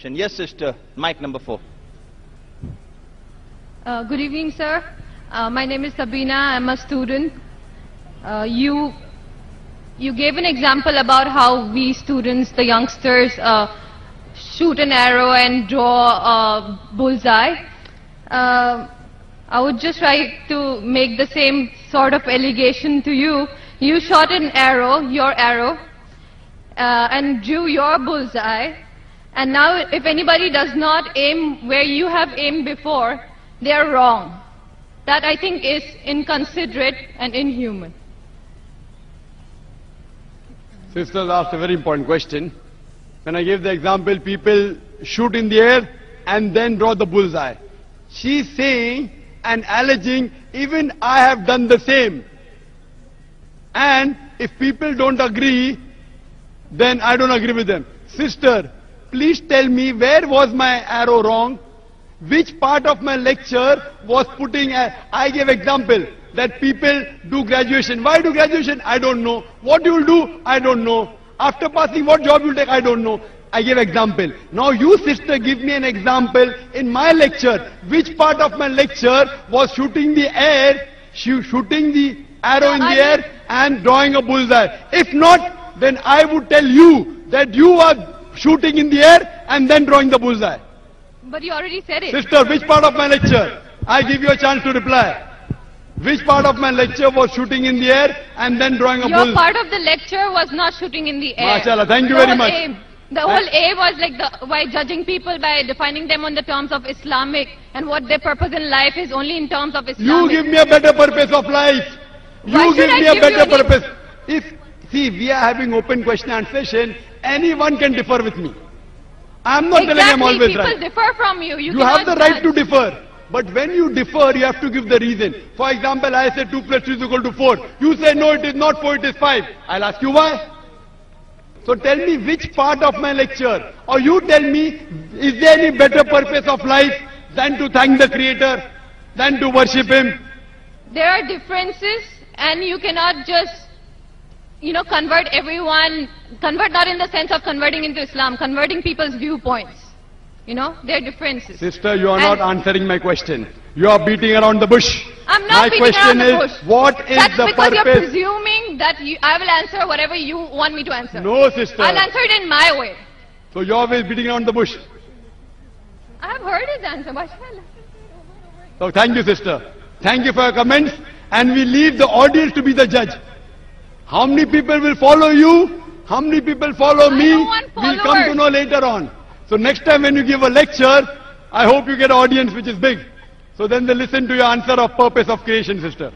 question. Yes, sister. Mic number 4. Good evening, sir. My name is Sabina. I'm a student. You gave an example about how we students, the youngsters, shoot an arrow and draw a bullseye. I would just like to make the same sort of allegation to you. You shot an arrow, your arrow, and drew your bullseye. And now if anybody does not aim where you have aimed before, they are wrong. That I think is inconsiderate and inhuman. Sisters asked a very important question. When I gave the example, people shoot in the air and then draw the bullseye. She's saying and alleging, even I have done the same. And if people don't agree, then I don't agree with them. Sister, please tell me, where was my arrow wrong? Which part of my lecture was putting I gave example that people do graduation. Why do graduation? I don't know. What you will do? I don't know. After passing, what job you will take? I don't know. I gave example. Now you, sister, give me an example in my lecture. Which part of my lecture was shooting the air, shooting the arrow in the air and drawing a bullseye? If not, then I would tell you that you are shooting in the air and then drawing the bullseye. But you already said it. Sister, which part of my lecture? I give you a chance to reply. Which part of my lecture was shooting in the air and then drawing a bullseye? Your part of the lecture was not shooting in the air. MashaAllah, thank you very much. The whole aim was like by judging people by defining them on the terms of Islamic and what their purpose in life is only in terms of Islamic. You give me a better purpose of life. You give me a better purpose. See, we are having open question and session. Anyone can differ with me. I am not telling I am always right. People differ from you. You have the right to differ. But when you differ, you have to give the reason. For example, I say 2 plus 2 is equal to 4. You say no, it is not 4, it is 5. I'll ask you why. So tell me which part of my lecture, or you tell me, is there any better purpose of life than to thank the Creator, than to worship Him? There are differences, and you cannot just, convert everyone, convert not in the sense of converting into Islam, converting people's viewpoints. There are differences. Sister, you are not answering my question. You are beating around the bush. I'm not beating around the bush. What is the purpose? That's because you're presuming that I will answer whatever you want me to answer. No, sister. I'll answer it in my way. So you're always beating around the bush. I have heard his answer, mashallah. So thank you, sister. Thank you for your comments. And we leave the audience to be the judge. How many people will follow you? How many people follow me? We'll come to know later on. So next time when you give a lecture, I hope you get an audience which is big. So then they listen to your answer of purpose of creation, sister.